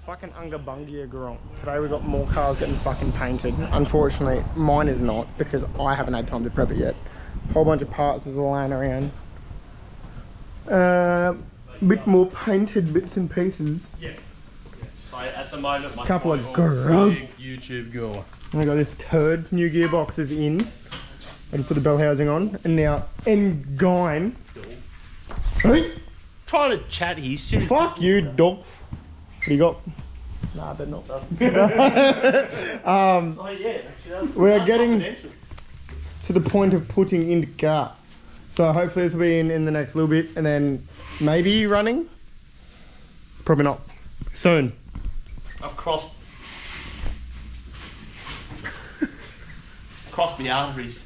Fucking Ungabungia Garong. Today we got more cars getting fucking painted. Unfortunately, mine is not because I haven't had time to prep it yet. Whole bunch of parts was lying around. Bit more painted bits and pieces. Yeah. So at the moment, my couple of grub YouTube gore. I got this turd. New gearbox is in. I just put the bell housing on, and now Engine. Hey, Trying to chat here. Seriously. fuck you, dog. What do you got? Nah, they're not. Oh yeah, actually, We're getting to the point of putting in the car. So hopefully this will be in the next little bit, and then maybe running. Probably not. Soon. I've crossed my arteries.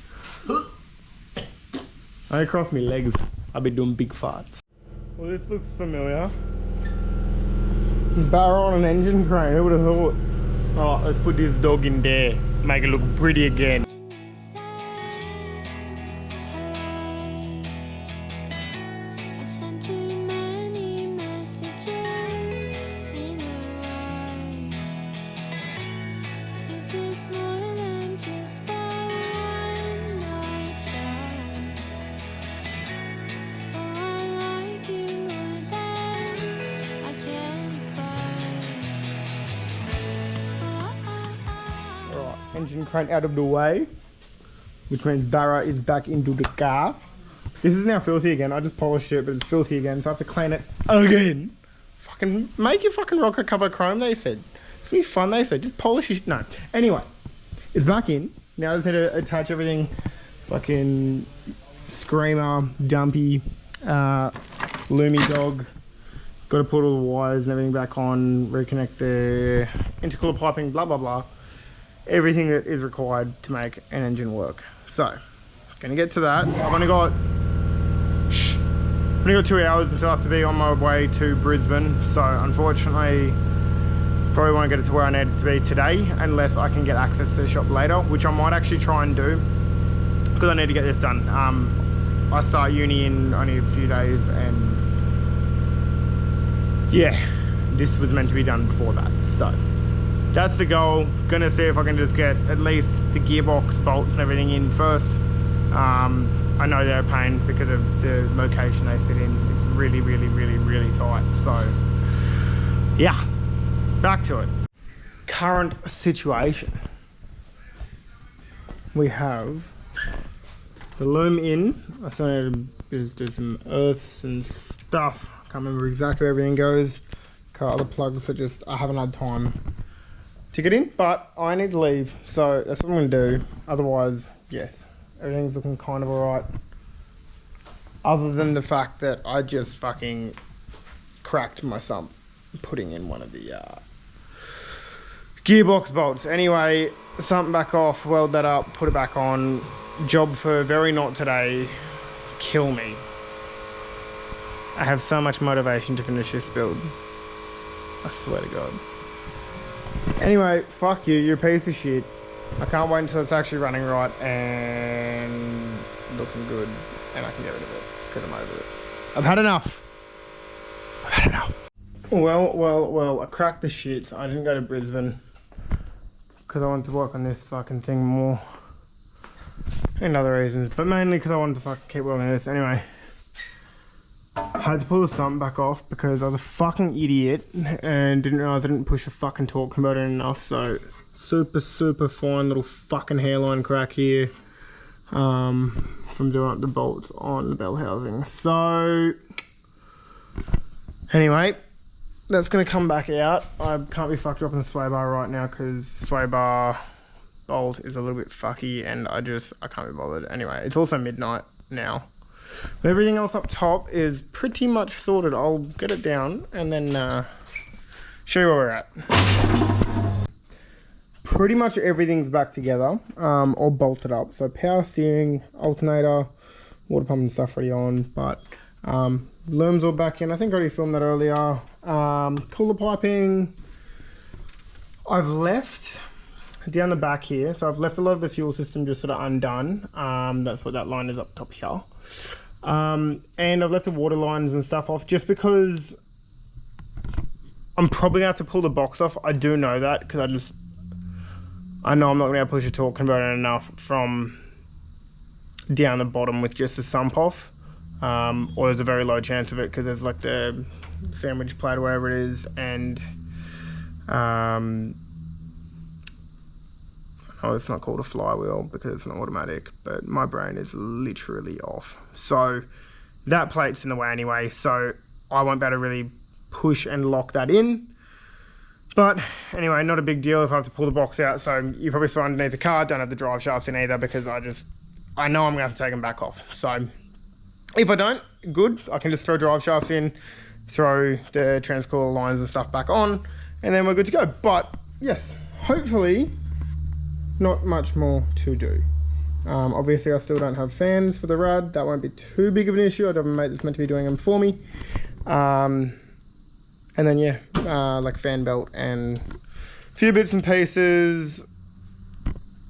I cross my legs. I'll be doing big farts. Well, this looks familiar. Barra on an engine crane, who would have thought? Oh, let's put this dog in there. Make it look pretty again. Engine crane out of the way, which means Barra is back into the car. This is now filthy again. I just polished it, but it's filthy again, so I have to clean it again. Fucking make your fucking rocker cover chrome, they said. It's gonna be fun, they said. Just polish it. No. Anyway, it's back in. Now I just need to attach everything. Fucking screamer, dumpy, loomy dog. Got to put all the wires and everything back on, reconnect the intercooler piping, blah, blah, blah. Everything that is required to make an engine work. So, gonna get to that. I've only got 2 hours until I have to be on my way to Brisbane. So, unfortunately, probably won't get it to where I need it to be today unless I can get access to the shop later, which I might actually try and do because I need to get this done. I start uni in only a few days, and yeah, this was meant to be done before that. So. That's the goal. Gonna see if I can just get at least the gearbox bolts and everything in first. I know they're a pain because of the location they sit in. It's really, really, really, really tight. So, yeah, back to it. Current situation. We have the loom in. I still need to do some earths and stuff. I can't remember exactly where everything goes. Got other plugs that just I haven't had time to get in, but I need to leave, so that's what I'm going to do. Otherwise, yes, everything's looking kind of alright, other than the fact that I just fucking cracked my sump putting in one of the gearbox bolts. Anyway, sump back off, weld that up, put it back on. Job for very not today. Kill me. I have so much motivation to finish this build, I swear to God. Anyway, fuck you, you're a piece of shit. I can't wait until it's actually running right and looking good, and I can get rid of it, because I'm over it. I've had enough. I've had enough. Well, I cracked the shit. I didn't go to Brisbane, because I wanted to work on this fucking thing more. And other reasons, but mainly because I wanted to fucking keep working on this. Anyway. I had to pull the sump back off because I was a fucking idiot and didn't realise I didn't push the fucking torque converter enough. So super fine little fucking hairline crack here from doing up the bolts on the bell housing. So anyway, that's going to come back out. I can't be fucked up on the sway bar right now because sway bar bolt is a little bit fucky and I can't be bothered. Anyway, it's also midnight now. But everything else up top is pretty much sorted. I'll get it down and then show you where we're at. Pretty much everything's back together, all bolted up. So power steering, alternator, water pump and stuff already on, but loom's all back in. I think I already filmed that earlier. Cooler piping, I've left down the back here. So I've left a lot of the fuel system just sort of undone. That's what that line is up top here. And I've left the water lines and stuff off just because I'm probably gonna have to pull the box off. I do know that because I know I'm not gonna be able to push a torque converter enough from down the bottom with just the sump off. Or there's a very low chance of it because there's like the sandwich plate or whatever it is, and oh, it's not called a flywheel because it's not automatic, but my brain is literally off. So that plate's in the way anyway, so I won't be able to really push and lock that in. But anyway, not a big deal if I have to pull the box out. So you probably saw underneath the car, don't have the drive shafts in either because I know I'm gonna have to take them back off. So if I don't, good, I can just throw drive shafts in, throw the transcooler lines and stuff back on, and then we're good to go. But yes, hopefully not much more to do. Obviously I still don't have fans for the rad. That won't be too big of an issue. I have a mate that's meant to be doing them for me. And then yeah, like fan belt and a few bits and pieces.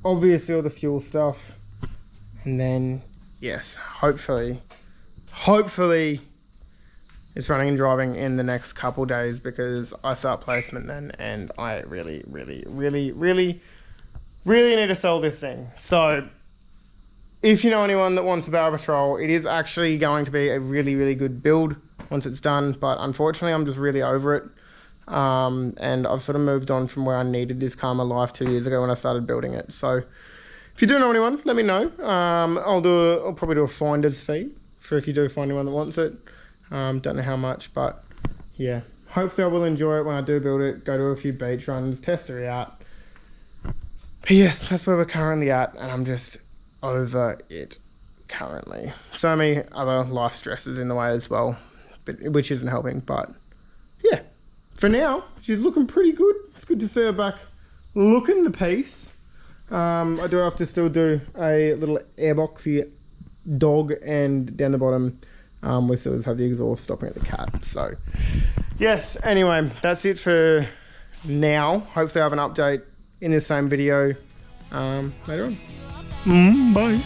Obviously all the fuel stuff. And then yes, hopefully it's running and driving in the next couple days because I start placement then and I really need to sell this thing. So if you know anyone that wants a Barra Patrol, it is actually going to be a really good build once it's done, but unfortunately I'm just really over it. And I've sort of moved on from where I needed this car in my life 2 years ago when I started building it. So if you do know anyone, let me know. I'll probably do a finder's fee for if you do find anyone that wants it. Don't know how much, but yeah, hopefully I will enjoy it when I do build it, go to a few beach runs, test it out. But yes, that's where we're currently at, and I'm just over it currently. So many other life stresses in the way as well, which isn't helping, but yeah, for now, she's looking pretty good. It's good to see her back looking the piece. I do have to still do a little airboxy dog, and down the bottom we still just have the exhaust stopping at the cat. So yes, anyway, that's it for now. Hopefully I have an update in the same video later on. Bye.